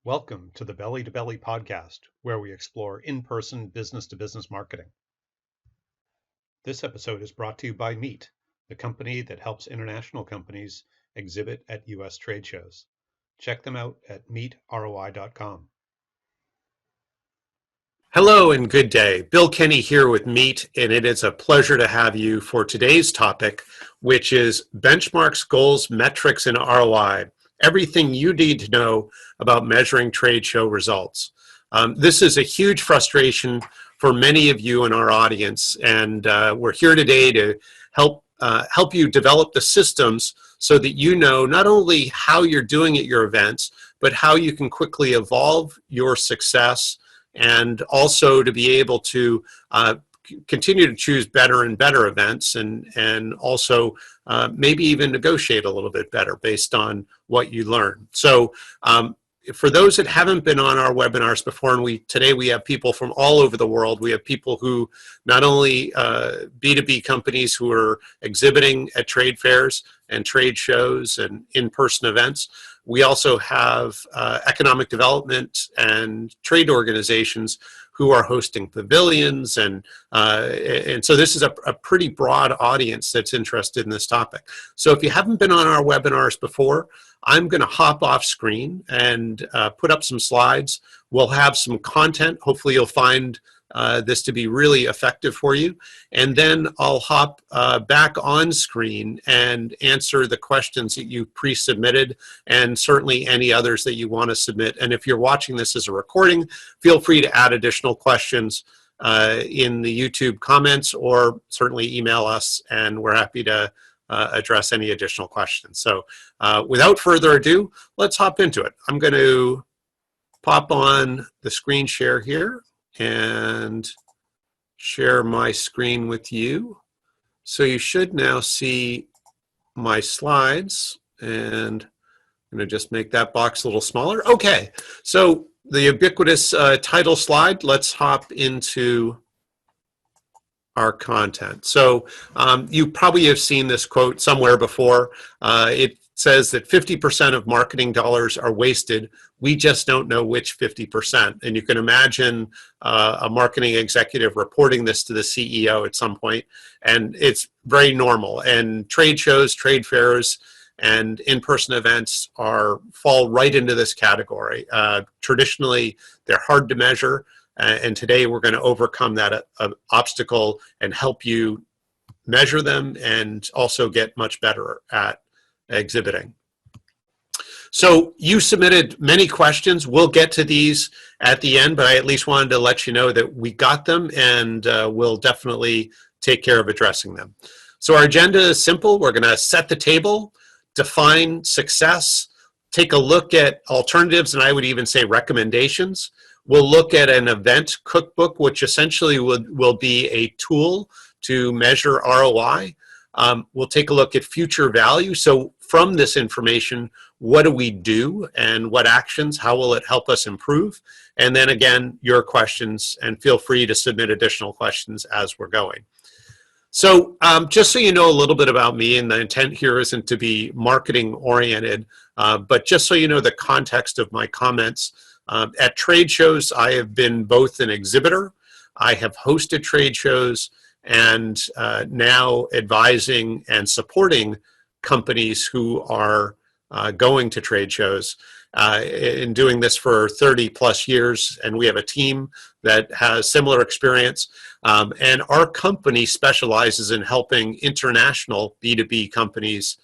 Welcome to the Belly to Belly podcast, where we explore in-person business-to-business marketing. This episode is brought to you by Meet, the company that helps international companies exhibit at U.S. trade shows. Check them out at meetroi.com. Hello and good day. Bill Kenny here with Meet, and it is a pleasure to have you for today's topic, which is benchmarks, goals, metrics, and ROI. Everything you need to know about measuring trade show results. This is a huge frustration for many of you in our audience, and we're here today to help you develop the systems so that you know not only how you're doing at your events, but how you can quickly evolve your success and also to be able to continue to choose better and better events and also maybe even negotiate a little bit better based on what you learn. So for those that haven't been on our webinars before, and today we have people from all over the world. We have people who not only B2B companies who are exhibiting at trade fairs and trade shows and in-person events. We also have economic development and trade organizations who are hosting pavilions, and so this is a pretty broad audience that's interested in this topic. So if you haven't been on our webinars before, I'm going to hop off screen and put up some slides. We'll have some content. Hopefully you'll find this to be really effective for you. And then I'll hop back on screen and answer the questions that you pre-submitted and certainly any others that you want to submit. And if you're watching this as a recording, feel free to add additional questions in the YouTube comments or certainly email us, and we're happy to address any additional questions. So without further ado, let's hop into it. I'm going to pop on the screen share here and share my screen with you. So you should now see my slides, and I'm going to just make that box a little smaller. Okay, so the ubiquitous title slide, let's hop into our content. So you probably have seen this quote somewhere before. It says that 50% of marketing dollars are wasted. We just don't know which 50%. And you can imagine a marketing executive reporting this to the CEO at some point, and it's very normal. And trade shows, trade fairs, and in-person events fall right into this category. Traditionally, they're hard to measure, and today we're going to overcome that obstacle and help you measure them and also get much better at exhibiting. So you submitted many questions. We'll get to these at the end, but I at least wanted to let you know that we got them, and we'll definitely take care of addressing them. So our agenda is simple. We're going to set the table, define success, take a look at alternatives, and I would even say recommendations. We'll look at an event cookbook, which essentially will be a tool to measure ROI. We'll take a look at future value. So from this information, what do we do and what actions? How will it help us improve? And then again, your questions, and feel free to submit additional questions as we're going. So just so you know a little bit about me, and the intent here isn't to be marketing oriented, but just so you know the context of my comments. At trade shows, I have been both an exhibitor, I have hosted trade shows, and now advising and supporting companies who are going to trade shows. In doing this for 30 plus years, and we have a team that has similar experience. And our company specializes in helping international B2B companies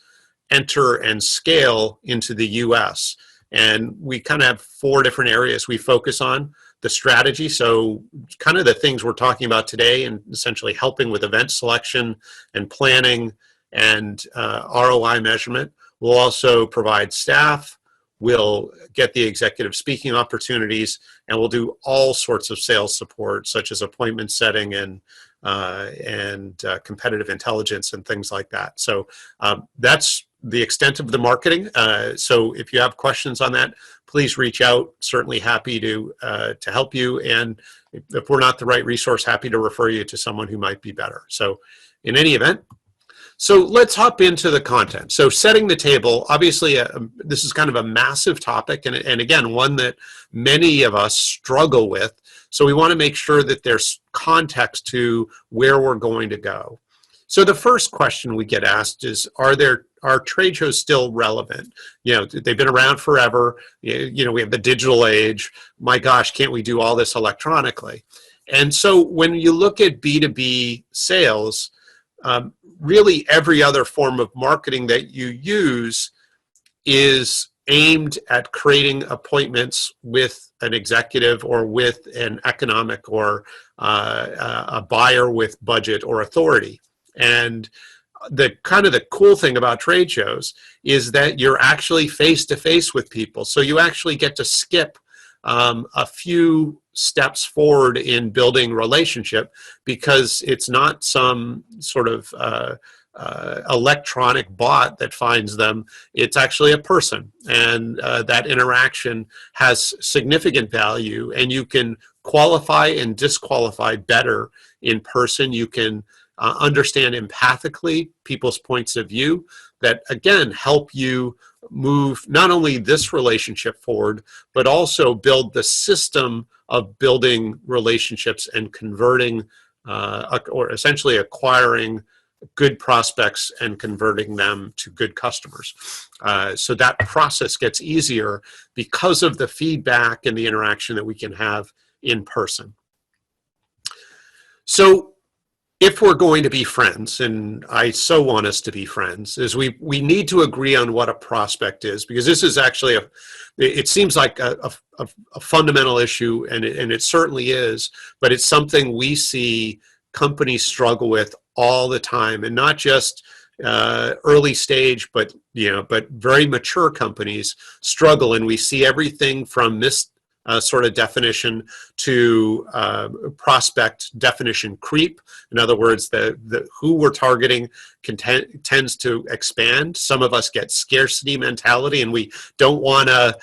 enter and scale into the US. And we kind of have 4 different areas we focus on. The strategy, so kind of the things we're talking about today, and essentially helping with event selection and planning and ROI measurement. We'll also provide staff, we'll get the executive speaking opportunities, and we'll do all sorts of sales support, such as appointment setting and competitive intelligence and things like that. So that's the extent of the marketing. So if you have questions on that, please reach out. Certainly happy to help you. And if we're not the right resource, happy to refer you to someone who might be better. So in any event, So let's hop into the content. So setting the table, obviously, this is kind of a massive topic, and again, one that many of us struggle with. So we want to make sure that there's context to where we're going to go. So the first question we get asked is, are trade shows still relevant? You know, they've been around forever. You know, we have the digital age. My gosh, can't we do all this electronically? And so when you look at B2B sales, really every other form of marketing that you use is aimed at creating appointments with an executive or with an economic or a buyer with budget or authority. And the kind of the cool thing about trade shows is that you're actually face to face with people. So you actually get to skip a few steps forward in building relationship, because it's not some sort of electronic bot that finds them. It's actually a person, and that interaction has significant value, and you can qualify and disqualify better in person. You can understand empathically people's points of view that, again, help you move not only this relationship forward, but also build the system of building relationships and converting or essentially acquiring good prospects and converting them to good customers. So that process gets easier because of the feedback and the interaction that we can have in person. So if we're going to be friends, and I so want us to be friends, is we need to agree on what a prospect is, because this is actually it seems like a fundamental issue, and it certainly is, but it's something we see companies struggle with all the time, and not just early stage, but very mature companies struggle, and we see everything from this sort of definition to prospect definition creep. In other words, the who we're targeting tends to expand. Some of us get scarcity mentality, and we don't want to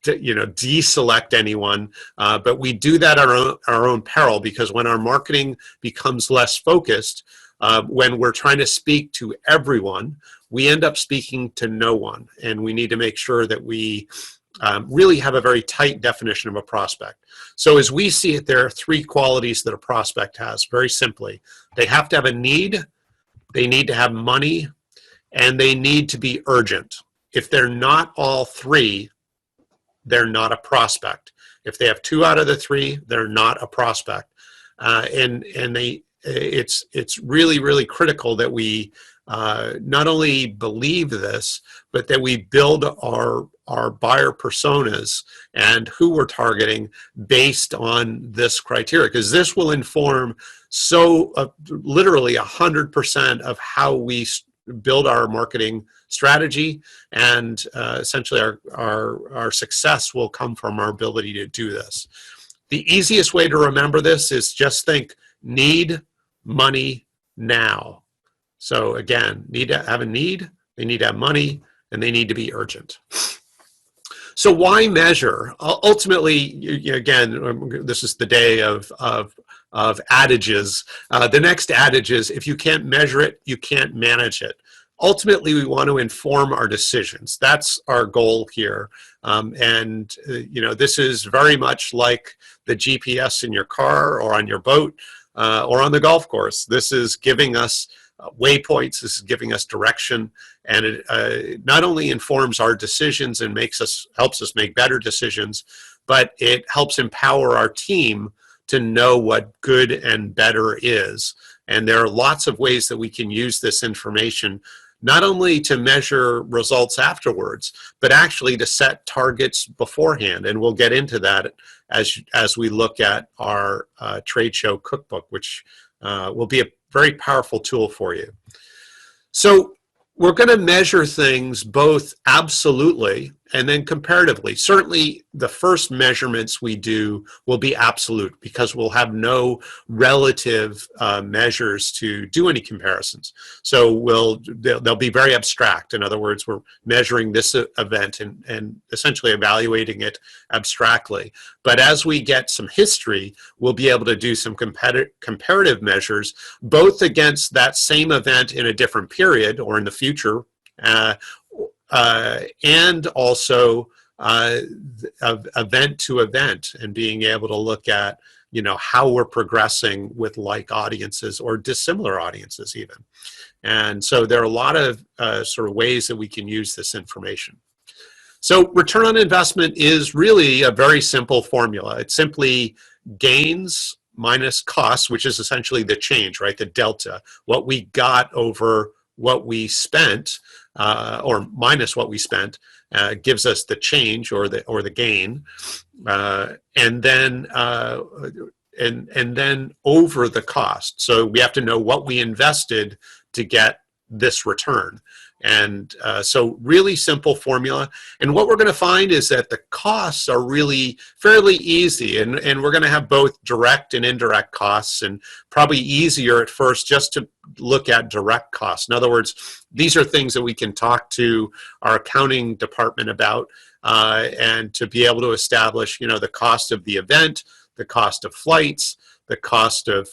deselect anyone, but we do that at our own peril, because when our marketing becomes less focused, when we're trying to speak to everyone, we end up speaking to no one, and we need to make sure that we really have a very tight definition of a prospect. So as we see it, there are three qualities that a prospect has, very simply. They have to have a need, they need to have money, and they need to be urgent. If they're not all three, they're not a prospect. If they have two out of the three, they're not a prospect. It's really, really critical that we not only believe this, but that we build our buyer personas and who we're targeting based on this criteria, because this will inform literally 100% of how we build our marketing strategy, and essentially our success will come from our ability to do this. The easiest way to remember this is just think need, money, now. So again, need to have a need, they need to have money, and they need to be urgent. So why measure? Ultimately, again, this is the day of adages. The next adage is, if you can't measure it, you can't manage it. Ultimately, we want to inform our decisions. That's our goal here. This is very much like the GPS in your car or on your boat or on the golf course. This is giving us waypoints, this is giving us direction, and it not only informs our decisions and helps us make better decisions, but it helps empower our team to know what good and better is. And there are lots of ways that we can use this information, not only to measure results afterwards, but actually to set targets beforehand. And we'll get into that as we look at our trade show cookbook, which will be a very powerful tool for you. So we're going to measure things both absolutely, and then comparatively. Certainly, the first measurements we do will be absolute because we'll have no relative measures to do any comparisons. So they'll be very abstract. In other words, we're measuring this event and essentially evaluating it abstractly. But as we get some history, we'll be able to do some comparative measures, both against that same event in a different period or in the future, and also event to event, and being able to look at how we're progressing with like audiences or dissimilar audiences even. And so there are a lot of sort of ways that we can use this information. So return on investment is really a very simple formula. It's simply gains minus costs, which is essentially the change, right? The delta, what we got over what we spent, or minus what we spent, gives us the change or the gain, and then over the cost. So we have to know what we invested to get this return. And so really simple formula. And what we're going to find is that the costs are really fairly easy. And we're going to have both direct and indirect costs, and probably easier at first just to look at direct costs. In other words, these are things that we can talk to our accounting department about, and to be able to establish, the cost of the event, the cost of flights, the cost of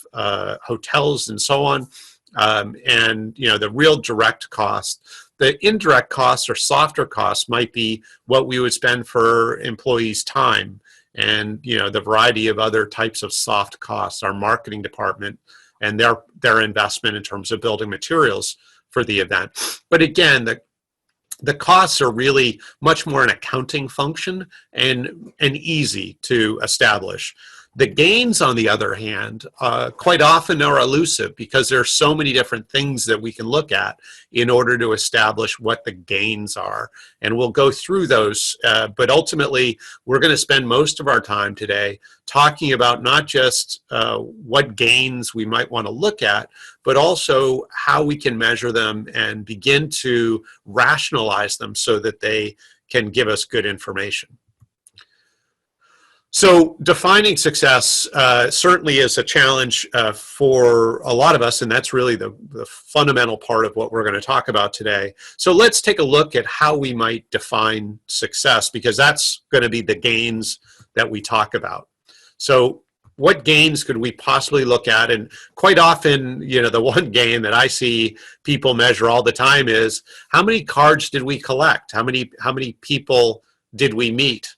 hotels, and so on. And the real direct cost. The indirect costs or softer costs might be what we would spend for employees' time, and the variety of other types of soft costs, our marketing department and their investment in terms of building materials for the event. But again, the costs are really much more an accounting function and easy to establish. The gains, on the other hand, quite often are elusive because there are so many different things that we can look at in order to establish what the gains are. And we'll go through those, but ultimately, we're going to spend most of our time today talking about not just what gains we might want to look at, but also how we can measure them and begin to rationalize them so that they can give us good information. So defining success certainly is a challenge for a lot of us, and that's really the fundamental part of what we're going to talk about today. So let's take a look at how we might define success, because that's going to be the gains that we talk about. So what gains could we possibly look at? And quite often, the one gain that I see people measure all the time is how many cards did we collect? How many people did we meet?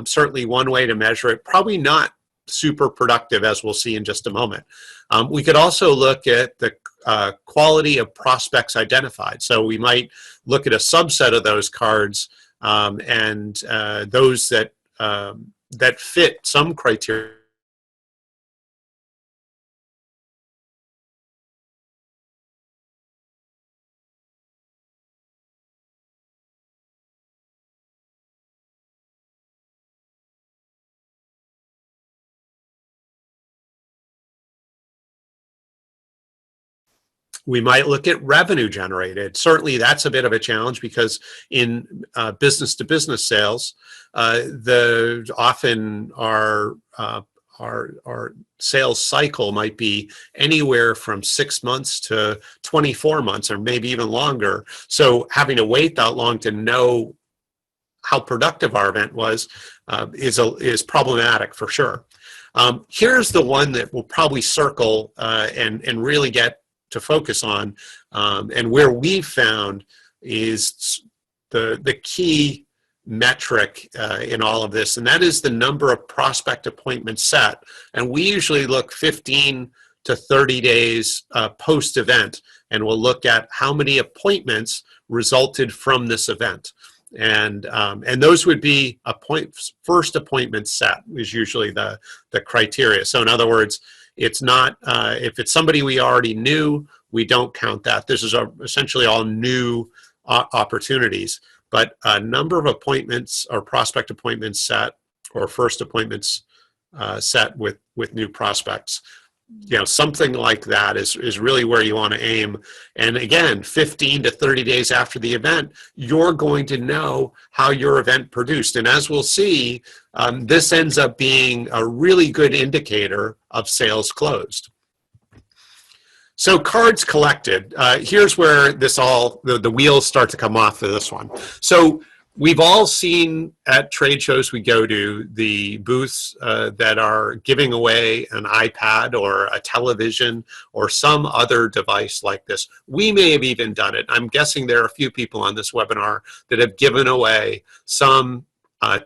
Certainly one way to measure it, probably not super productive, as we'll see in just a moment. We could also look at the quality of prospects identified. So we might look at a subset of those cards, and those that fit some criteria. We might look at revenue generated. Certainly, that's a bit of a challenge because in business-to-business sales, often our sales cycle might be anywhere from 6 months to 24 months, or maybe even longer. So having to wait that long to know how productive our event was is problematic for sure. Here's the one that we'll probably circle and really get to focus on, and where we've found is the key metric in all of this, and that is the number of prospect appointments set. And we usually look 15 to 30 days post-event, and we'll look at how many appointments resulted from this event. And those would be first appointment set is usually the criteria. So in other words, it's not, if it's somebody we already knew, we don't count that. This is essentially all new opportunities. But a number of appointments or prospect appointments set, or first appointments set with new prospects. something like that is really where you want to aim. And again, 15 to 30 days after the event, you're going to know how your event produced. And as we'll see, this ends up being a really good indicator of sales closed. So cards collected, here's where the wheels start to come off for this one. So we've all seen at trade shows we go to the booths that are giving away an iPad or a television or some other device like this. We may have even done it. I'm guessing there are a few people on this webinar that have given away some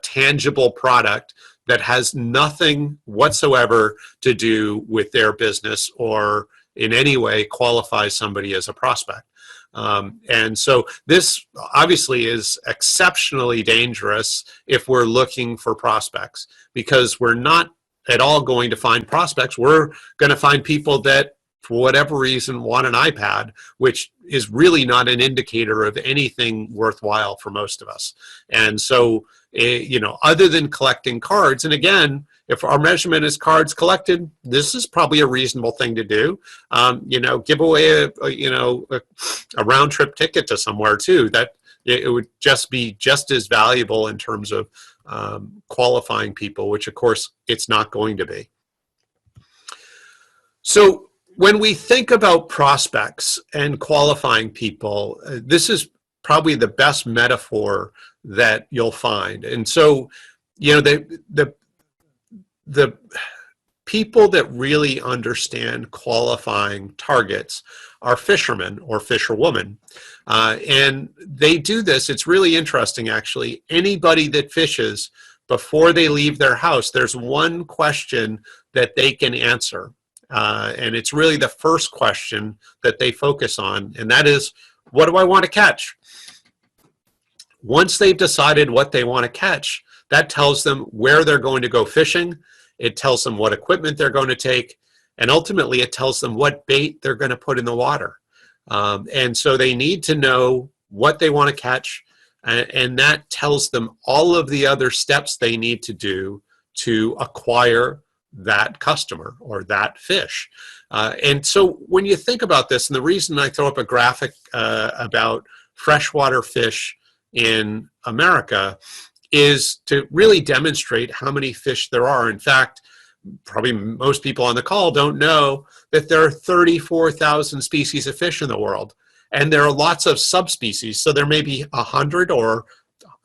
tangible product that has nothing whatsoever to do with their business or in any way qualifies somebody as a prospect. And so this obviously is exceptionally dangerous if we're looking for prospects, because we're not at all going to find prospects. We're going to find people that, for whatever reason, want an iPad, which is really not an indicator of anything worthwhile for most of us. And so, other than collecting cards, and again, if our measurement is cards collected, this is probably a reasonable thing to do. Give away a round trip ticket to somewhere too. That it would just be just as valuable in terms of qualifying people, which of course it's not going to be. So when we think about prospects and qualifying people, this is probably the best metaphor that you'll find. And so, the people that really understand qualifying targets are fishermen or fisherwomen. And they do this, it's really interesting actually. Anybody that fishes, before they leave their house, there's one question that they can answer. And it's really the first question that they focus on, and that is, what do I want to catch? Once they've decided what they want to catch, that tells them where they're going to go fishing. It tells them what equipment they're going to take, and ultimately it tells them what bait they're going to put in the water. And so they need to know what they want to catch, and that tells them all of the other steps they need to do to acquire that customer or that fish. And so when you think about this, and the reason I throw up a graphic about freshwater fish in America is to really demonstrate how many fish there are. In fact, probably most people on the call don't know that there are 34,000 species of fish in the world, and there are lots of subspecies. So there may be 100 or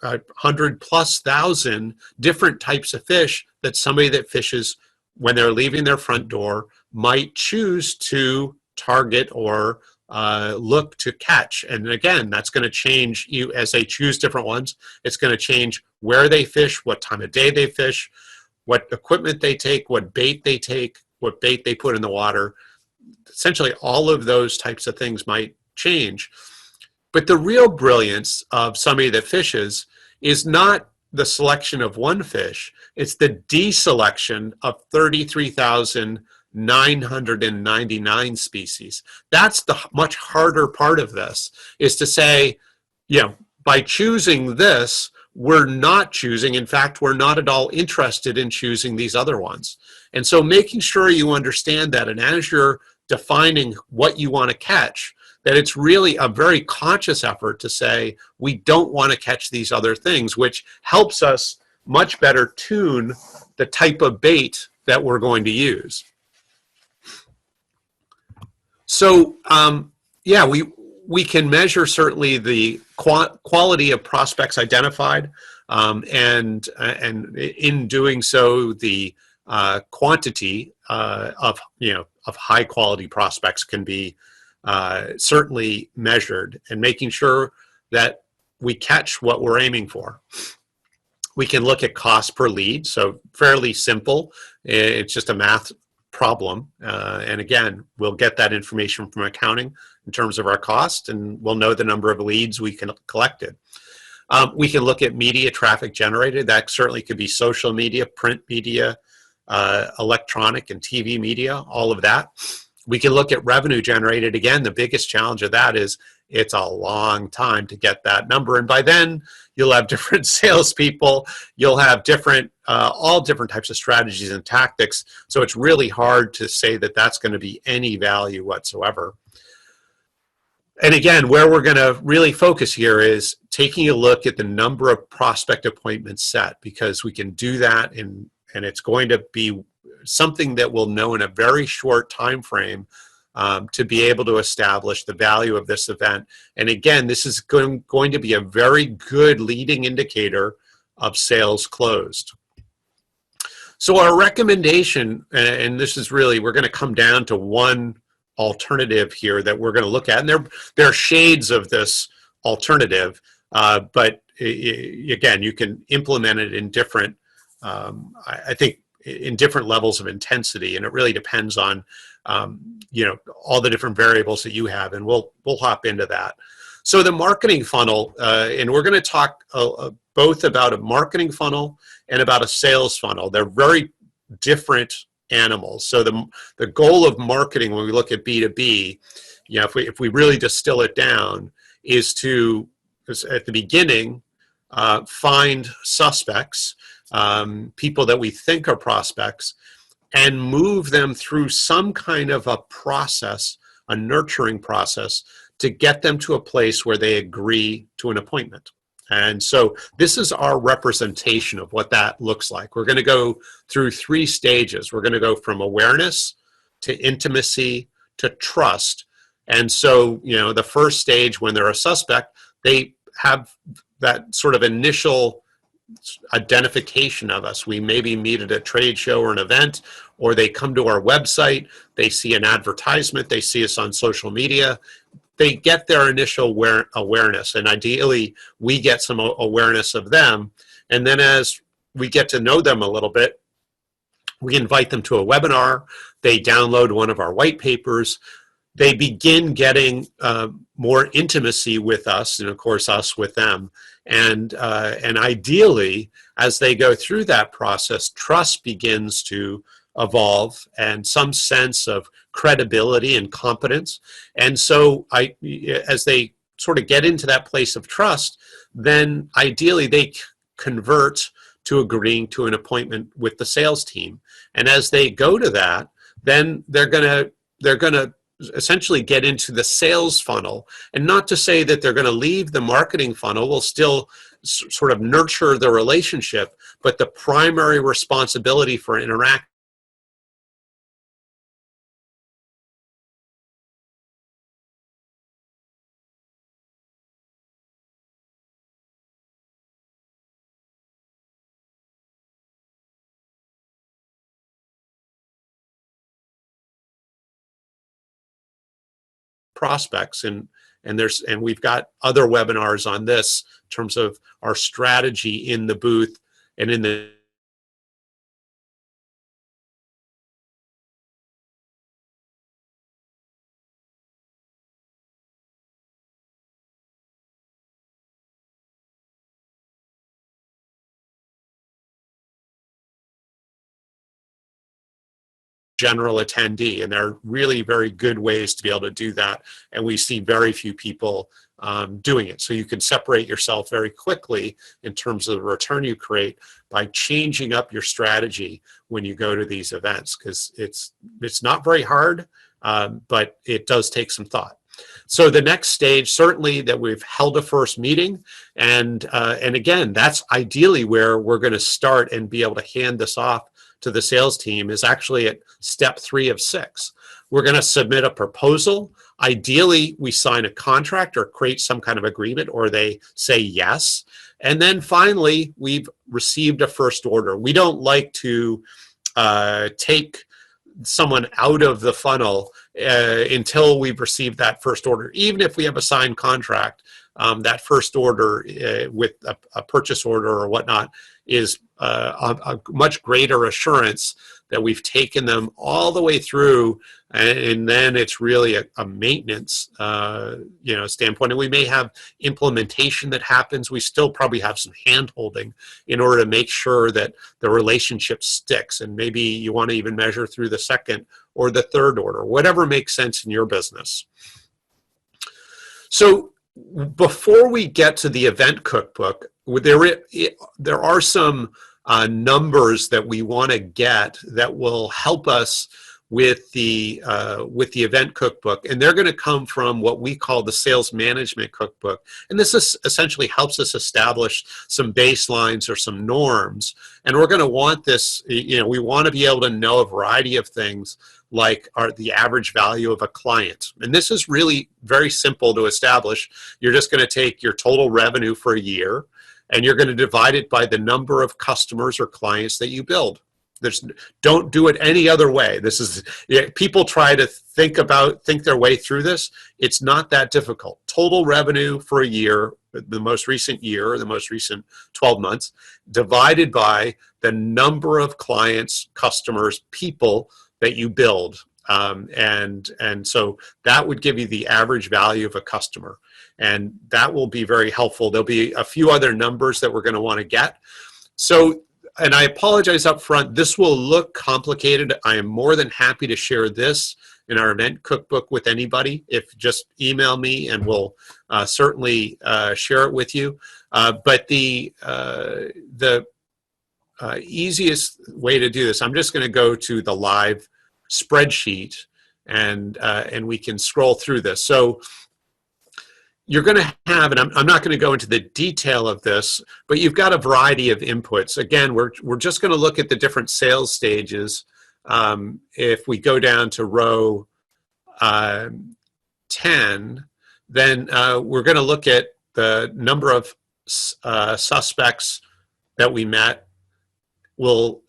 100,000+ different types of fish that somebody that fishes when they're leaving their front door might choose to target or look to catch. And again, that's going to change you as they choose different ones. It's going to change where they fish, what time of day they fish, what equipment they take, what bait they take, what bait they put in the water. Essentially, all of those types of things might change. But the real brilliance of somebody that fishes is not the selection of one fish, it's the deselection of 33,999 species. That's the much harder part of this, is to say, by choosing this, we're not choosing, in fact, we're not at all interested in choosing these other ones. And so making sure you understand that, and as you're defining what you want to catch, that it's really a very conscious effort to say, we don't want to catch these other things, which helps us much better tune the type of bait that we're going to use. So, we can measure certainly the quality of prospects identified, and in doing so, the quantity of high quality prospects can be certainly measured, and making sure that we catch what we're aiming for. We can look at cost per lead, so fairly simple. It's just a math problem, and again, we'll get that information from accounting in terms of our cost, and we'll know the number of leads we can collected. We can look at media traffic generated. That certainly could be social media, print media, electronic and TV media, all of that. We can look at revenue generated. Again, the biggest challenge of that is it's a long time to get that number. And by then, you'll have different salespeople, you'll have different, all different types of strategies and tactics. So it's really hard to say that that's going to be any value whatsoever. And again, where we're going to really focus here is taking a look at the number of prospect appointments set, because we can do that, and it's going to be something that we'll know in a very short time frame to be able to establish the value of this event. And again, this is going to be a very good leading indicator of sales closed. So our recommendation, and this is really, we're going to come down to one alternative here that we're going to look at, and there are shades of this alternative, but again, you can implement it in different, I think, in different levels of intensity, and it really depends on all the different variables that you have, and we'll hop into that. So the marketing funnel, and we're going to talk both about a marketing funnel and about a sales funnel. They're very different animals. So the goal of marketing, when we look at B2B, if we really distill it down, is to, at the beginning, find suspects, people that we think are prospects, and move them through some kind of a process, a nurturing process, to get them to a place where they agree to an appointment. And so this is our representation of what that looks like. We're going to go through 3 stages. We're going to go from awareness to intimacy to trust. And so, the first stage, when they're a suspect, they have that sort of initial identification of us. We maybe meet at a trade show or an event, or they come to our website, they see an advertisement, they see us on social media. They get their initial awareness, and ideally we get some awareness of them. And then as we get to know them a little bit, we invite them to a webinar, they download one of our white papers, they begin getting more intimacy with us, and of course us with them. And ideally, as they go through that process, trust begins to evolve, and some sense of credibility and competence. And so as they sort of get into that place of trust, then ideally they convert to agreeing to an appointment with the sales team. And as they go to that, then they're going to essentially get into the sales funnel. And not to say that they're going to leave the marketing funnel, we'll still sort of nurture the relationship, but the primary responsibility for interaction prospects, and we've got other webinars on this in terms of our strategy in the booth and in the general attendee, and they're really very good ways to be able to do that, and we see very few people doing it. So you can separate yourself very quickly in terms of the return you create by changing up your strategy when you go to these events, because it's not very hard, but it does take some thought. So the next stage, certainly that we've held a first meeting, and again, that's ideally where we're going to start and be able to hand this off to the sales team, is actually at step 3 of 6. We're going to submit a proposal. Ideally, we sign a contract or create some kind of agreement, or they say yes. And then finally, we've received a first order. We don't like to take someone out of the funnel until we've received that first order. Even if we have a signed contract, that first order with a purchase order or whatnot is a much greater assurance that we've taken them all the way through, and then it's really a maintenance standpoint. And we may have implementation that happens. We still probably have some hand-holding in order to make sure that the relationship sticks, and maybe you want to even measure through the second or the third order, whatever makes sense in your business. So before we get to the event cookbook, there are some numbers that we want to get that will help us with the event cookbook, and they're going to come from what we call the sales management cookbook. And this is essentially helps us establish some baselines or some norms. And we're going to want this, we want to be able to know a variety of things like the average value of a client. And this is really very simple to establish. You're just going to take your total revenue for a year, and you're going to divide it by the number of customers or clients that you build. Don't do it any other way. This is, people try to think their way through this. It's not that difficult. Total revenue for a year, the most recent year, or the most recent 12 months, divided by the number of clients, customers, people that you build. And so that would give you the average value of a customer. And that will be very helpful. There'll be a few other numbers that we're going to want to get. So, and I apologize up front, this will look complicated. I am more than happy to share this in our event cookbook with anybody. If just email me, and we'll certainly share it with you. But the easiest way to do this, I'm just going to go to the live spreadsheet, and we can scroll through this. So you're going to have, and I'm not going to go into the detail of this, but you've got a variety of inputs. Again, we're just going to look at the different sales stages. If we go down to row 10, then we're going to look at the number of suspects that we met. We'll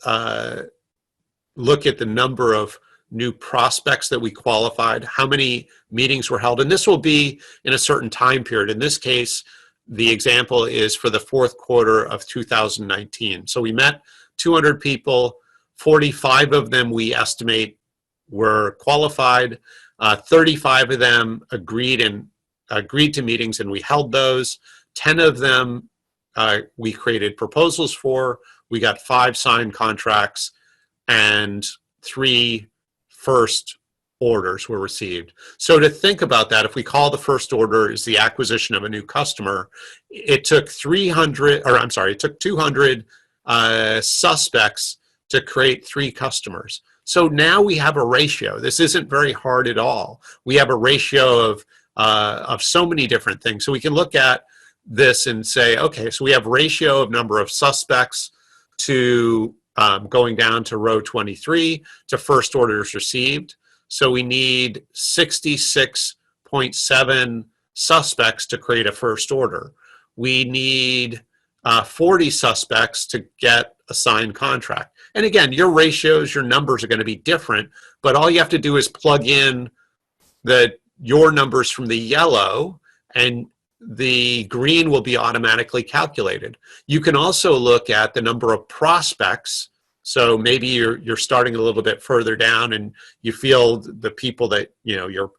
look at the number of new prospects that we qualified, how many meetings were held, and this will be in a certain time period. In this case, the example is for the fourth quarter of 2019. So we met 200 people, 45 of them we estimate were qualified, 35 of them agreed to meetings, and we held those. 10 of them we created proposals for. We got 5 signed contracts, and 3 first orders were received. So to think about that, if we call the first order is the acquisition of a new customer, it took 200 suspects to create 3 customers. So now we have a ratio. This isn't very hard at all. We have a ratio of so many different things. So we can look at this and say, okay, so we have ratio of number of suspects to going down to row 23 to first orders received. So we need 66.7 suspects to create a first order. We need 40 suspects to get a signed contract. And again, your ratios, your numbers are going to be different, but all you have to do is plug in your numbers from the yellow, and the green will be automatically calculated. You can also look at the number of prospects. So maybe you're starting a little bit further down, and you feel the people that you're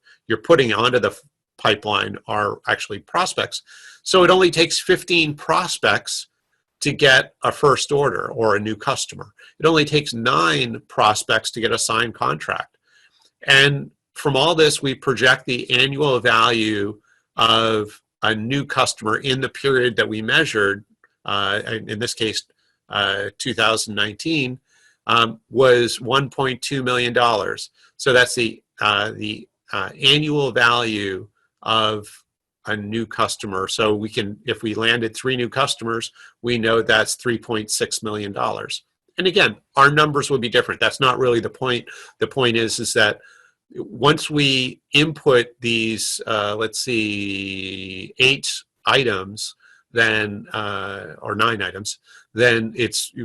putting onto the pipeline are actually prospects. So it only takes 15 prospects to get a first order or a new customer. It only takes 9 prospects to get a signed contract. And from all this, we project the annual value of a new customer in the period that we measured, in this case, 2019, was $1.2 million. So that's the annual value of a new customer. So we can, if we landed 3 new customers, we know that's $3.6 million. And again, our numbers will be different. That's not really the point. The point is that once we input these, let's see, 8 items, then or 9 items, then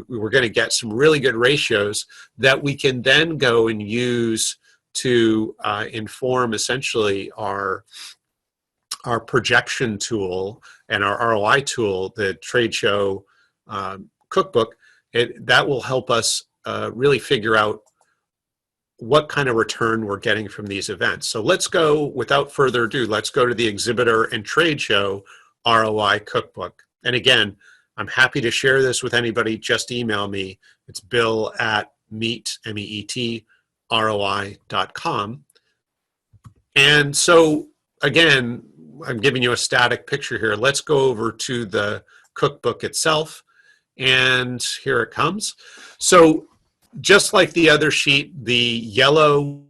we're going to get some really good ratios that we can then go and use to inform essentially our projection tool and our ROI tool, the trade show cookbook. That will help us really figure out what kind of return we're getting from these events. So let's go, without further ado, let's go to the exhibitor and trade show ROI cookbook. And again, I'm happy to share this with anybody. Just email me. It's bill@meetroi.com. And so again, I'm giving you a static picture here. Let's go over to the cookbook itself, and here it comes. So just like the other sheet, the yellow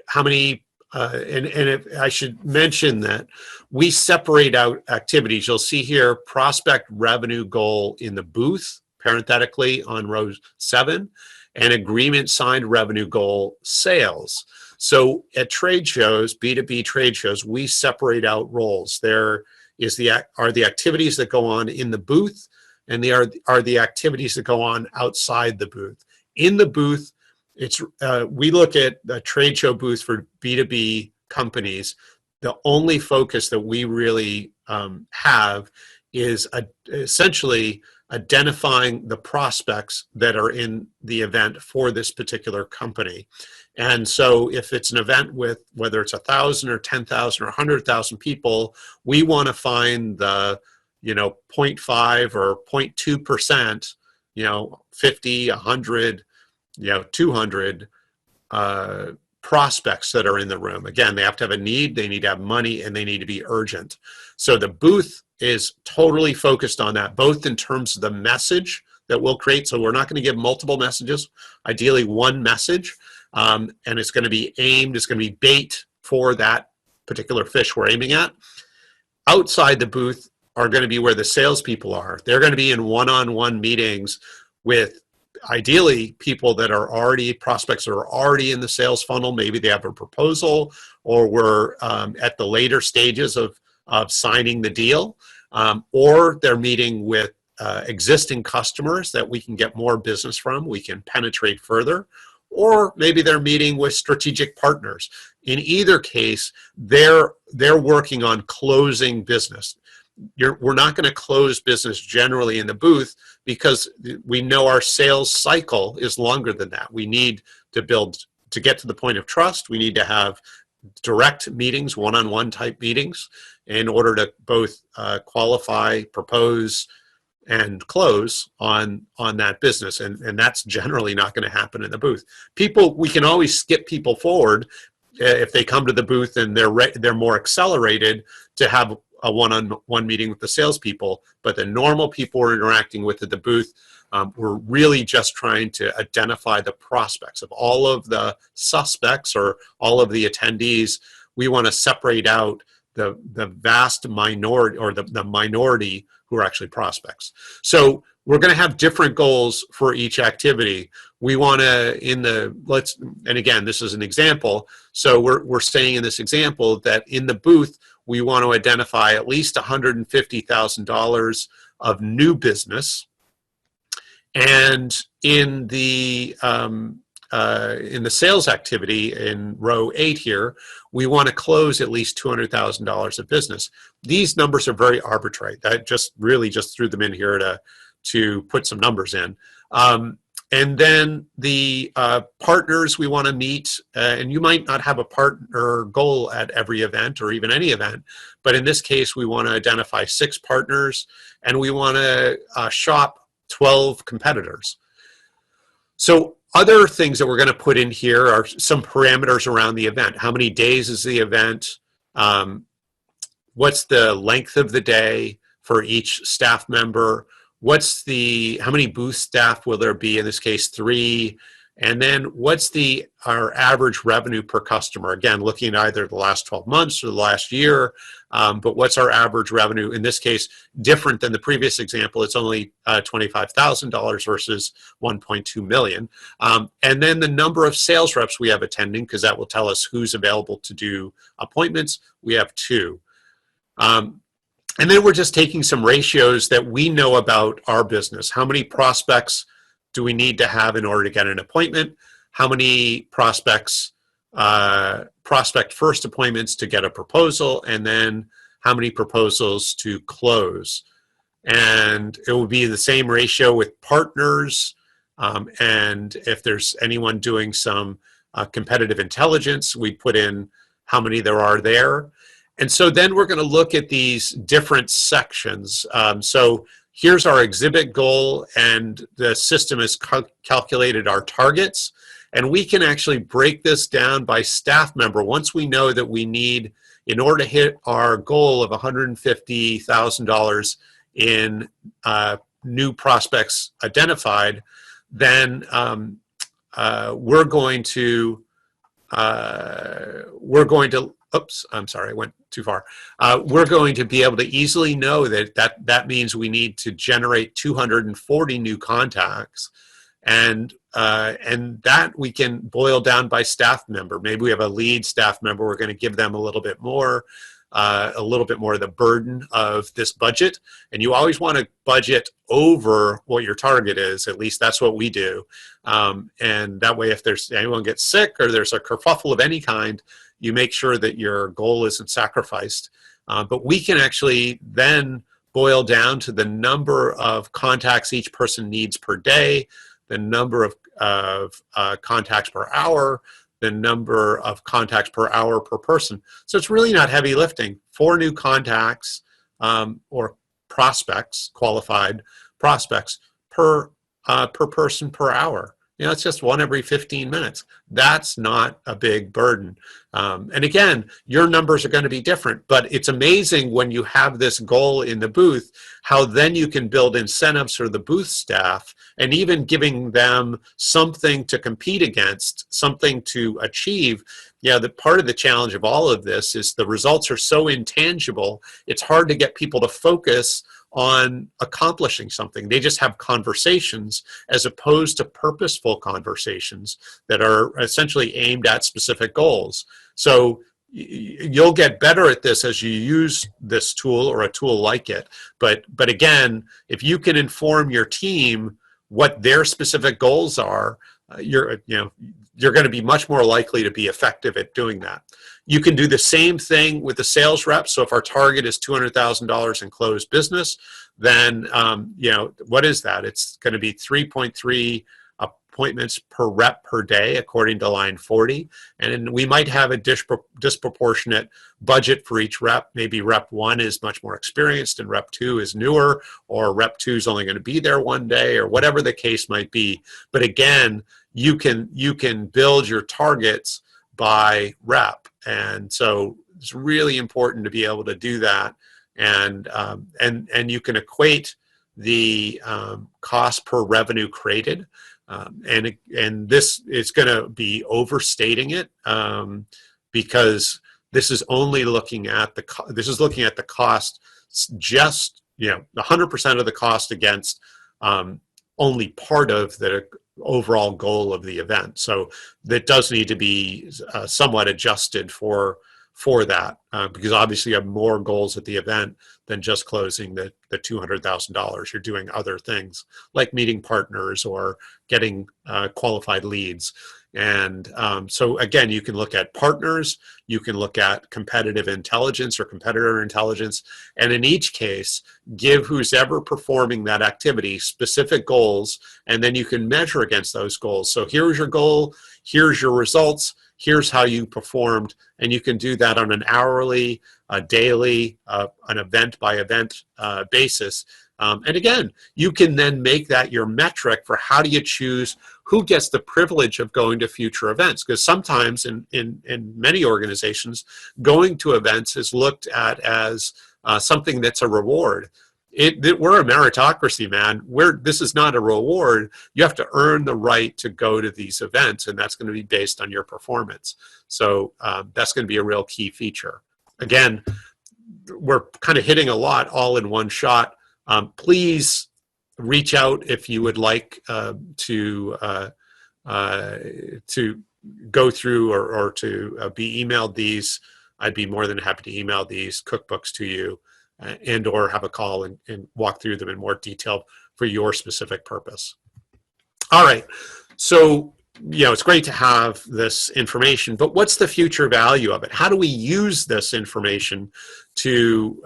how many I should mention that we separate out activities. You'll see here prospect revenue goal in the booth, parenthetically on row 7, and agreement signed revenue goal sales. So at trade shows, B2B trade shows, we separate out roles. There are the activities that go on in the booth, and there are the activities that go on outside the booth. In the booth, we look at the trade show booth for B2B companies. The only focus that we really have is essentially identifying the prospects that are in the event for this particular company. And so if it's an event with whether it's 1,000 or 10,000 or 100,000 people, we want to find the 0.5 or 0.2%, 50, 100, 200 prospects that are in the room. Again, they have to have a need, they need to have money, and they need to be urgent. So the booth is totally focused on that, both in terms of the message that we'll create. So we're not going to give multiple messages, ideally one message, and it's going to be aimed, it's going to be bait for that particular fish we're aiming at. Outside the booth are going to be where the salespeople are. They're going to be in one-on-one meetings with ideally people that are already prospects that are already in the sales funnel. Maybe they have a proposal, or we're at the later stages of signing the deal, or they're meeting with existing customers that we can get more business from, we can penetrate further, or maybe they're meeting with strategic partners. In either case, they're working on closing business. We're not going to close business generally in the booth because we know our sales cycle is longer than that. We need to get to the point of trust. We need to have direct meetings, one-on-one type meetings, in order to both qualify, propose, and close on that business. And that's generally not going to happen in the booth. We can always skip people forward if they come to the booth and they're more accelerated to have a one-on-one meeting with the salespeople, but the normal people we're interacting with at the booth, we're really just trying to identify the prospects of all of the suspects or all of the attendees. We want to separate out the vast minority, or the minority who are actually prospects. So we're going to have different goals for each activity. We want to, and again, this is an example. So we're saying in this example that in the booth, we want to identify at least $150,000 of new business. And in the sales activity in row 8 here, we want to close at least $200,000 of business. These numbers are very arbitrary. I just threw them in here to put some numbers in. And then the partners we want to meet, and you might not have a partner goal at every event or even any event, but in this case, we want to identify 6 partners, and we want to shop 12 competitors. So other things that we're going to put in here are some parameters around the event. How many days is the event? What's the length of the day for each staff member? How many booth staff will there be? In this case, 3. And then what's our average revenue per customer? Again, looking at either the last 12 months or the last year, but what's our average revenue? In this case, different than the previous example, it's only $25,000 versus 1.2 million. And then the number of sales reps we have attending, because that will tell us who's available to do appointments. We have 2. And then we're just taking some ratios that we know about our business. How many prospects do we need to have in order to get an appointment? How many prospect first appointments to get a proposal? And then how many proposals to close? And it will be the same ratio with partners. And if there's anyone doing some competitive intelligence, we put in how many there are there. And so then we're going to look at these different sections. So here's our exhibit goal, and the system has calculated our targets. And we can actually break this down by staff member. Once we know that we need, in order to hit our goal of $150,000 in new prospects identified, then we're going to, oops, I'm sorry, I went too far. We're going to be able to easily know that means we need to generate 240 new contacts, and that we can boil down by staff member. Maybe we have a lead staff member. We're going to give them a little bit more of the burden of this budget. And you always want to budget over what your target is. At least that's what we do. And that way, if there's anyone gets sick or there's a kerfuffle of any kind, you make sure that your goal isn't sacrificed. But we can actually then boil down to the number of contacts each person needs per day, the number of contacts per hour, the number of contacts per hour per person. So it's really not heavy lifting. 4 new contacts or prospects, qualified prospects per person per hour. It's just 1 every 15 minutes. That's not a big burden. And again, your numbers are going to be different, but it's amazing when you have this goal in the booth, how then you can build incentives for the booth staff, and even giving them something to compete against, something to achieve. The part of the challenge of all of this is the results are so intangible, it's hard to get people to focus on accomplishing something. They just have conversations as opposed to purposeful conversations that are essentially aimed at specific goals. So you'll get better at this as you use this tool or a tool like it. But again, if you can inform your team what their specific goals are, you're going to be much more likely to be effective at doing that. You can do the same thing with the sales rep. So if our target is $200,000 in closed business, then what is that? It's going to be 3.3 appointments per rep per day, according to line 40. And we might have a disproportionate budget for each rep. Maybe rep 1 is much more experienced and rep 2 is newer, or rep 2 is only going to be there one day, or whatever the case might be. But again, you can build your targets by rep. And so it's really important to be able to do that. And you can equate the cost per revenue created. And this is going to be overstating it because this is only looking at the cost, just 100% of the cost against only part of the overall goal of the event. So that does need to be somewhat adjusted for that because obviously you have more goals at the event than just closing the $200,000. You're doing other things like meeting partners or getting qualified leads. And so again, you can look at partners, you can look at competitive intelligence or competitor intelligence, and in each case, give who's ever performing that activity specific goals, and then you can measure against those goals. So here's your goal, here's your results, here's how you performed, and you can do that on an hourly, a daily, an event by event basis. And again, you can then make that your metric for how do you choose who gets the privilege of going to future events. Because sometimes in many organizations, going to events is looked at as something that's a reward. We're a meritocracy, man. This is not a reward. You have to earn the right to go to these events, and that's going to be based on your performance. So that's going to be a real key feature. Again, we're kind of hitting a lot all in one shot. Please reach out if you would like to go through or to be emailed these. I'd be more than happy to email these cookbooks to you and or have a call and walk through them in more detail for your specific purpose. All right, so it's great to have this information, but what's the future value of it? How do we use this information to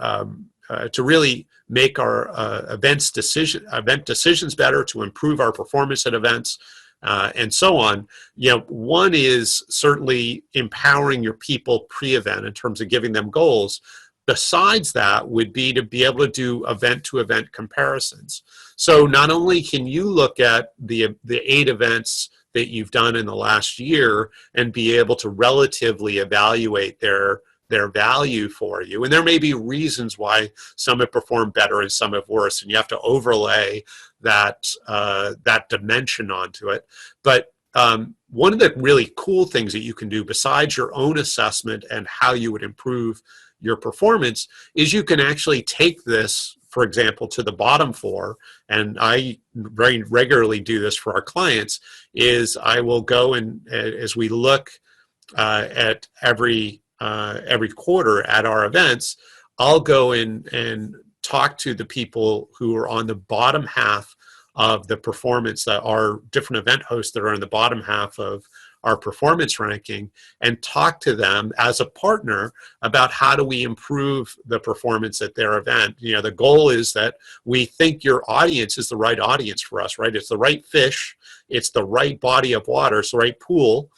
really make our event decisions better, to improve our performance at events, and so on. One is certainly empowering your people pre-event in terms of giving them goals. Besides that would be to be able to do event-to-event comparisons. So not only can you look at the 8 events that you've done in the last year and be able to relatively evaluate their value for you, and there may be reasons why some have performed better and some have worse, and you have to overlay that dimension onto it. But one of the really cool things that you can do besides your own assessment and how you would improve your performance is you can actually take this, for example, to the bottom 4, and I very regularly do this for our clients, is I will go and, as we look at every quarter at our events, I'll go in and talk to the people who are on the bottom half of the performance, that are different event hosts that are in the bottom half of our performance ranking, and talk to them as a partner about how do we improve the performance at their event. The goal is that we think your audience is the right audience for us, right? It's the right fish, it's the right body of water, it's the right pool.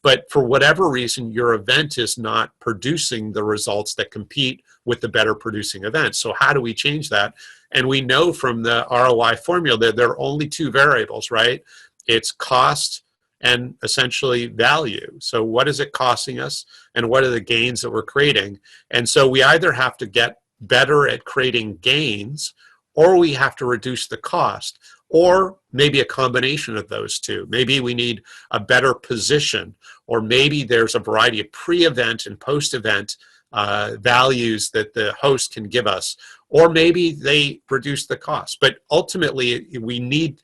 But for whatever reason, your event is not producing the results that compete with the better producing events. So how do we change that? And we know from the ROI formula that there are only 2 variables, right? It's cost and essentially value. So what is it costing us, and what are the gains that we're creating? And so we either have to get better at creating gains, or we have to reduce the cost, or maybe a combination of those two. Maybe we need a better position, or maybe there's a variety of pre-event and post-event values that the host can give us, or maybe they reduce the cost. But ultimately, we need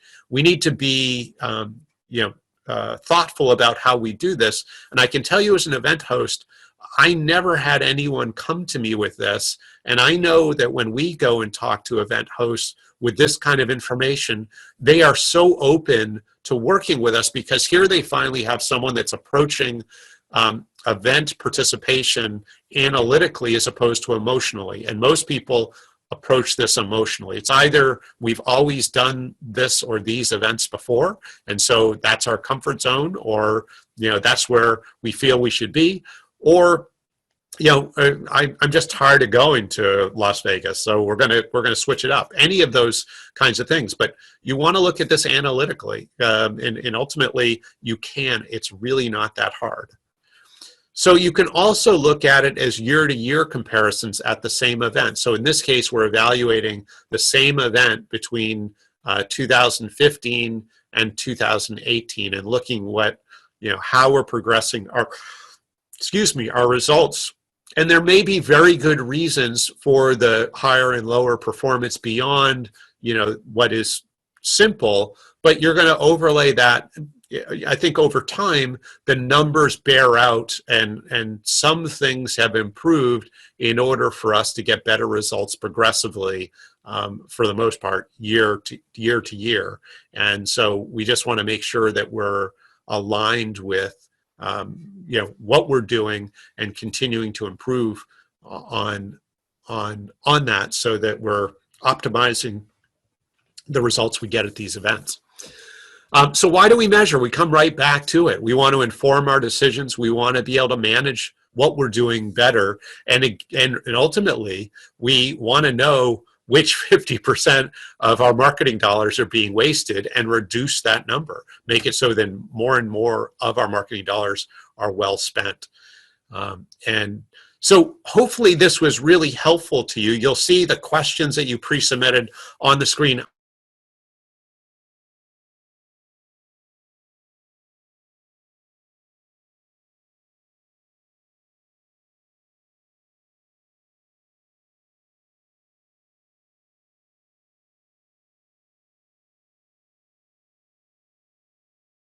to be thoughtful about how we do this. And I can tell you, as an event host, I never had anyone come to me with this. And I know that when we go and talk to event hosts with this kind of information, they are so open to working with us, because here they finally have someone that's approaching event participation analytically as opposed to emotionally. And most people approach this emotionally. It's either we've always done this or these events before, and so that's our comfort zone, or that's where we feel we should be, or I'm just tired of going to Las Vegas, so we're gonna switch it up. Any of those kinds of things. But you want to look at this analytically, and ultimately you can. It's really not that hard. So you can also look at it as year-to-year comparisons at the same event. So in this case, we're evaluating the same event between 2015 and 2018, and looking how we're progressing our results. And there may be very good reasons for the higher and lower performance beyond what is simple, but you're going to overlay that. I think over time, the numbers bear out, and some things have improved in order for us to get better results progressively, for the most part, year to year. And so we just want to make sure that we're aligned with what we're doing and continuing to improve on that, so that we're optimizing the results we get at these events. So why do we measure? We come right back to it. We want to inform our decisions. We want to be able to manage what we're doing better. And ultimately, we want to know which 50% of our marketing dollars are being wasted, and reduce that number. Make it so that more and more of our marketing dollars are well spent. And so hopefully this was really helpful to you. You'll see the questions that you pre-submitted on the screen.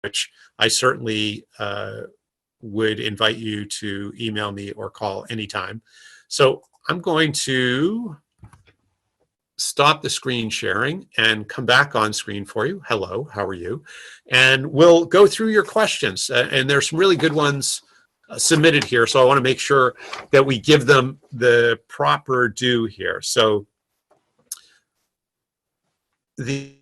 Which I certainly would invite you to email me or call anytime. So I'm going to stop the screen sharing and come back on screen for you. Hello, how are you? And we'll go through your questions. And there's some really good ones submitted here, so I want to make sure that we give them the proper due here. So the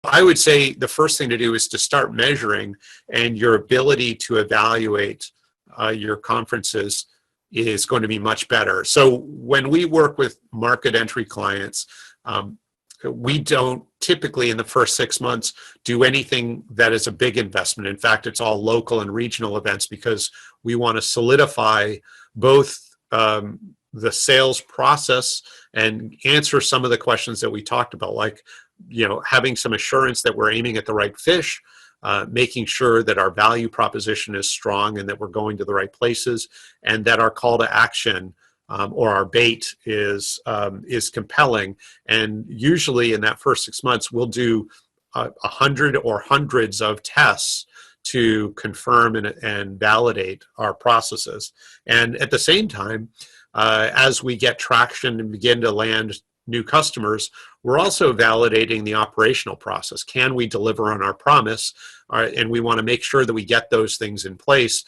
I would say the first thing to do is to start measuring, and your ability to evaluate your conferences is going to be much better. So when we work with market entry clients, we don't typically in the first 6 months do anything that is a big investment. In fact, it's all local and regional events because we want to solidify both the sales process and answer some of the questions that we talked about, like having some assurance that we're aiming at the right fish, making sure that our value proposition is strong and that we're going to the right places, and that our call to action or our bait is compelling. And usually in that first 6 months, we'll do 100 or hundreds of tests to confirm and validate our processes. And at the same time, as we get traction and begin to land new customers, we're also validating the operational process. Can we deliver on our promise? And we want to make sure that we get those things in place,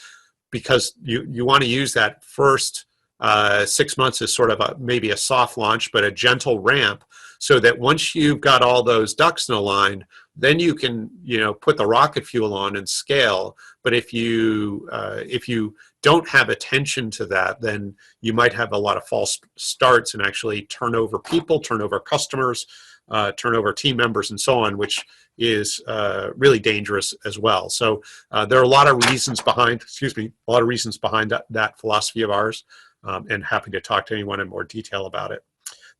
because you want to use that first 6 months as sort of maybe a soft launch, but a gentle ramp, so that once you've got all those ducks in a line, then you can put the rocket fuel on and scale. But if you don't have attention to that, then you might have a lot of false starts and actually turn over people, turn over customers, turn over team members, and so on, which is really dangerous as well. So there are a lot of reasons behind, that philosophy of ours, and happy to talk to anyone in more detail about it.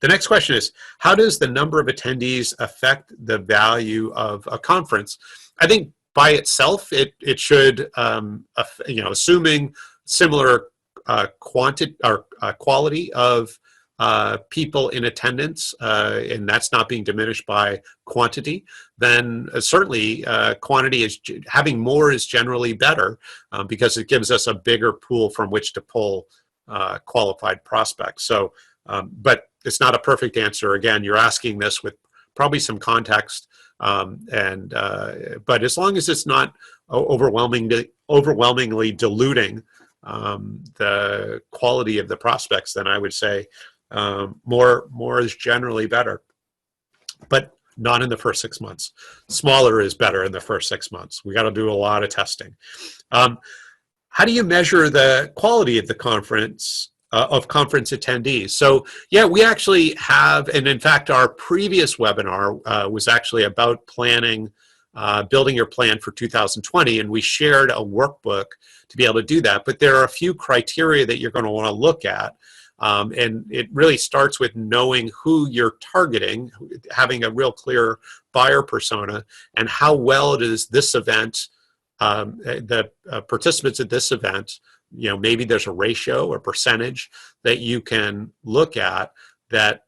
The next question is, how does the number of attendees affect the value of a conference? I think by itself, it should, assuming similar quantity or quality of people in attendance, and that's not being diminished by quantity, then certainly quantity having more is generally better, because it gives us a bigger pool from which to pull qualified prospects. So, but it's not a perfect answer. Again, you're asking this with probably some context, but as long as it's not overwhelmingly diluting the quality of the prospects, then I would say more is generally better, but not in the first 6 months. Smaller is better in the first 6 months. We got to do a lot of testing. How do you measure the quality of the conference, of conference attendees? So yeah, we actually have, and in fact, our previous webinar was actually about planning, building your plan for 2020, and we shared a workbook to be able to do that. But there are a few criteria that you're going to want to look at. And it really starts with knowing who you're targeting, having a real clear buyer persona, and how well does this event, the participants at this event, maybe there's a ratio or percentage that you can look at that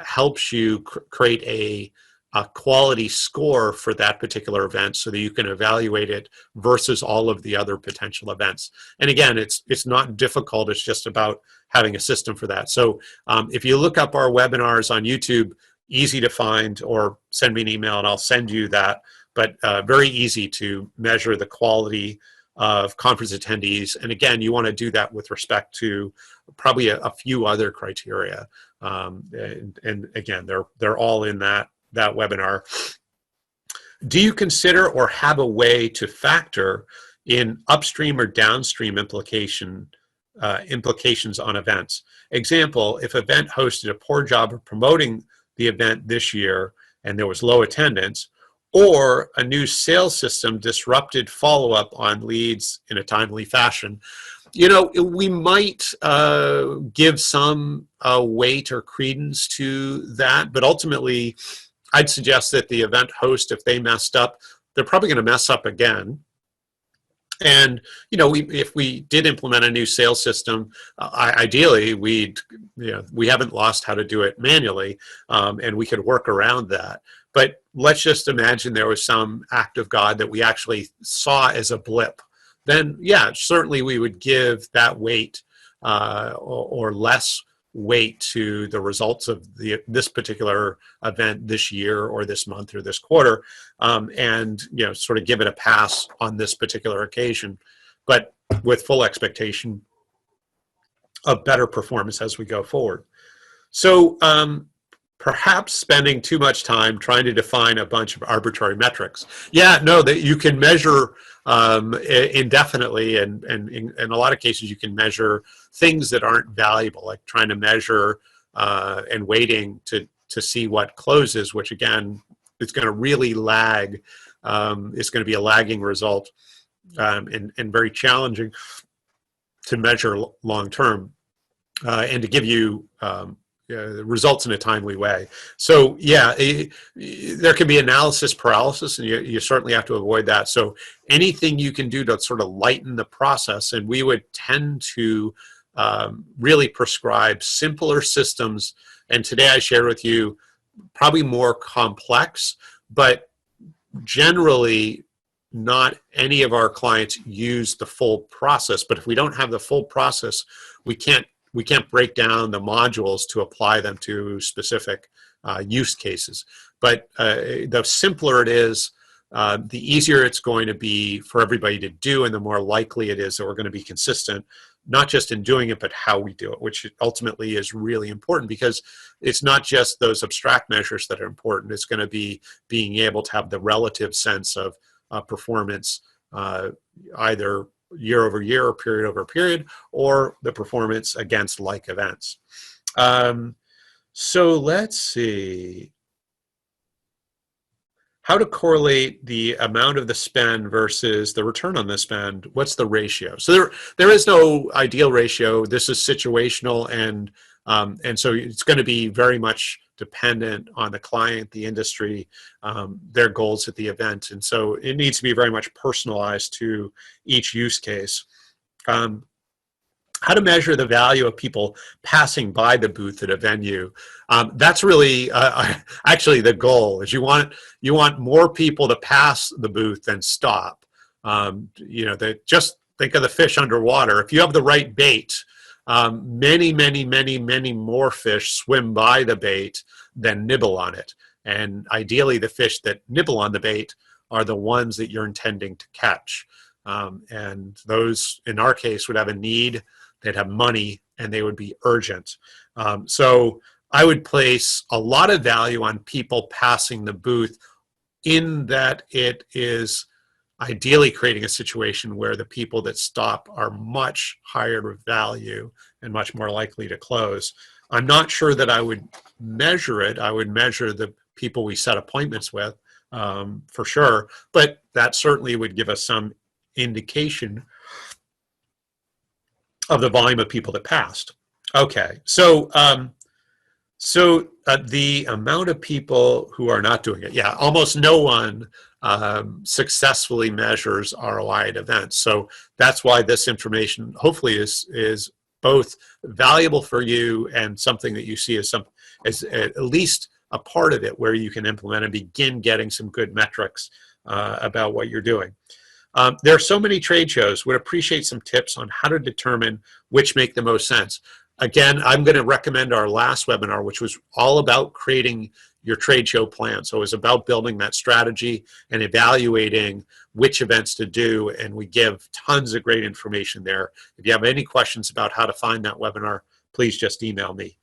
helps you create a quality score for that particular event, so that you can evaluate it versus all of the other potential events. And again, it's not difficult. It's just about having a system for that. So if you look up our webinars on YouTube, easy to find, or send me an email and I'll send you that. But very easy to measure the quality of conference attendees. And again, you want to do that with respect to probably a few other criteria. And again, they're all in that webinar. Do you consider or have a way to factor in upstream or downstream implications on events? Example, if event hosted a poor job of promoting the event this year and there was low attendance, or a new sales system disrupted follow-up on leads in a timely fashion, we might give some weight or credence to that, but ultimately, I'd suggest that the event host, if they messed up, they're probably going to mess up again. And if we did implement a new sales system, ideally we haven't lost how to do it manually, and we could work around that. But let's just imagine there was some act of God that we actually saw as a blip. Then, yeah, certainly we would give that weight or less weight to the results of this particular event this year or this month or this quarter, and sort of give it a pass on this particular occasion, but with full expectation of better performance as we go forward. So perhaps spending too much time trying to define a bunch of arbitrary metrics. Yeah, no, that you can measure indefinitely, and in a lot of cases you can measure things that aren't valuable, like trying to measure and waiting to see what closes, which again, it's going to really lag. It's going to be a lagging result, and very challenging to measure long term, and to give you results in a timely way. So yeah, there can be analysis paralysis, and you certainly have to avoid that. So anything you can do to sort of lighten the process, and we would tend to really prescribe simpler systems. And today I shared with you probably more complex, but generally not any of our clients use the full process. But if we don't have the full process, we can't break down the modules to apply them to specific use cases. But the simpler it is, the easier it's going to be for everybody to do, and the more likely it is that we're going to be consistent, not just in doing it, but how we do it, which ultimately is really important, because it's not just those abstract measures that are important. It's going to be being able to have the relative sense of performance, either year over year or period over period, or the performance against like events. So let's see. How to correlate the amount of the spend versus the return on the spend. What's the ratio? So there is no ideal ratio. This is situational, and so it's going to be very much dependent on the client, the industry, their goals at the event. And so it needs to be very much personalized to each use case. How to measure the value of people passing by the booth at a venue. That's really actually the goal. Is you want more people to pass the booth than stop. Just think of the fish underwater. If you have the right bait, many more fish swim by the bait than nibble on it. And ideally, the fish that nibble on the bait are the ones that you're intending to catch. And those, in our case, would have a need, they'd have money, and they would be urgent. So I would place a lot of value on people passing the booth, in that it is ideally creating a situation where the people that stop are much higher value and much more likely to close. I'm not sure that I would measure it. I would measure the people we set appointments with, for sure, but that certainly would give us some indication of the volume of people that passed. Okay, so the amount of people who are not doing it, yeah, almost no one successfully measures ROI at events. So that's why this information hopefully is both valuable for you and something that you see as at least a part of it where you can implement and begin getting some good metrics about what you're doing. There are so many trade shows. Would appreciate some tips on how to determine which make the most sense. Again, I'm going to recommend our last webinar, which was all about creating your trade show plan. So it was about building that strategy and evaluating which events to do, and we give tons of great information there. If you have any questions about how to find that webinar, please just email me.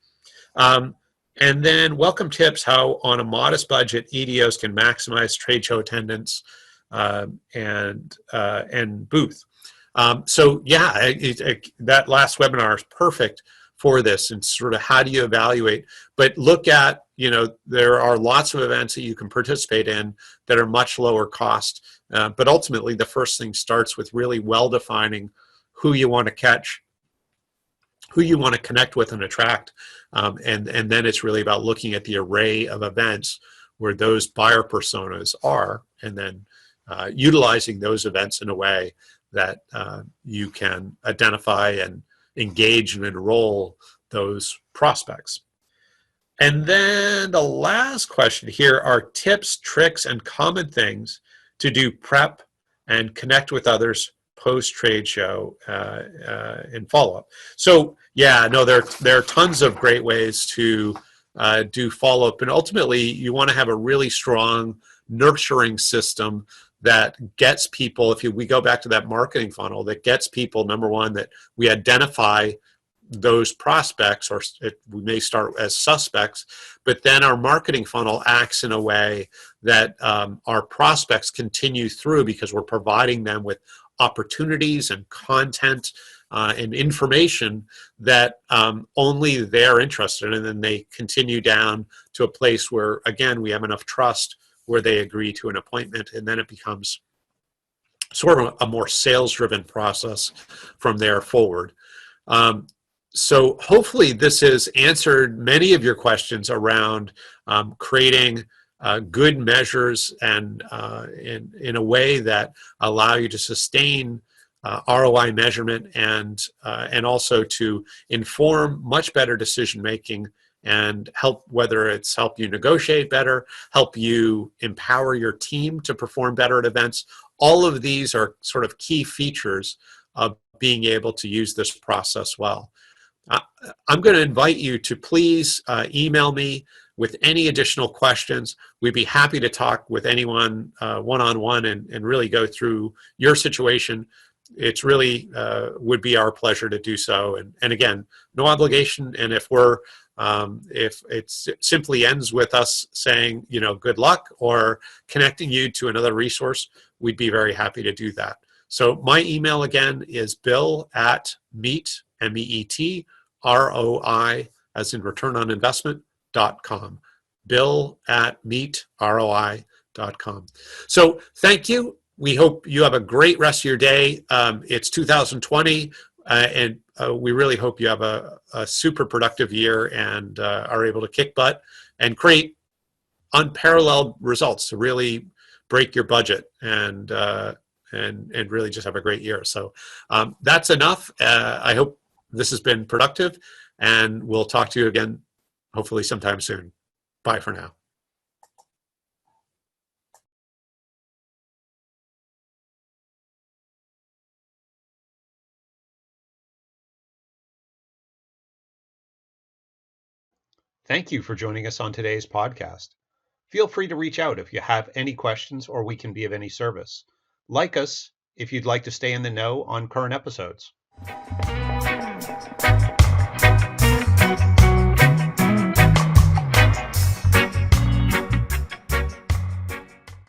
And then welcome tips how on a modest budget EDOs can maximize trade show attendance and booth. So yeah, that last webinar is perfect for this, and sort of how do you evaluate. But look at, there are lots of events that you can participate in that are much lower cost, but ultimately the first thing starts with really well defining who you want to catch, who you want to connect with and attract, and then it's really about looking at the array of events where those buyer personas are, and then utilizing those events in a way that you can identify and engage and enroll those prospects. And then the last question here are tips, tricks, and common things to do prep and connect with others post trade show in follow up. So yeah, no, there are tons of great ways to do follow up, and ultimately you want to have a really strong nurturing system that gets people. If we go back to that marketing funnel, that gets people, number one, that we identify those prospects, or we may start as suspects, but then our marketing funnel acts in a way that our prospects continue through, because we're providing them with opportunities and content and information that only they're interested in, and then they continue down to a place where, again, we have enough trust where they agree to an appointment, and then it becomes sort of a more sales-driven process from there forward. So hopefully this has answered many of your questions around creating good measures and in a way that allow you to sustain ROI measurement and also to inform much better decision making and help, whether it's help you negotiate better, help you empower your team to perform better at events. All of these are sort of key features of being able to use this process well. I'm going to invite you to please email me with any additional questions. We'd be happy to talk with anyone one-on-one and really go through your situation. It's really would be our pleasure to do so. And again, no obligation. And if it simply ends with us saying, good luck, or connecting you to another resource, we'd be very happy to do that. So my email again is bill@meet, MEET, ROI, as in return on investment.com. bill@meetroi.com. So thank you. We hope you have a great rest of your day. It's 2020, and we really hope you have a super productive year and are able to kick butt and create unparalleled results to really break your budget and really just have a great year. So that's enough. I hope this has been productive, and we'll talk to you again hopefully sometime soon. Bye for now. Thank you for joining us on today's podcast. Feel free to reach out if you have any questions or we can be of any service. Like us if you'd like to stay in the know on current episodes.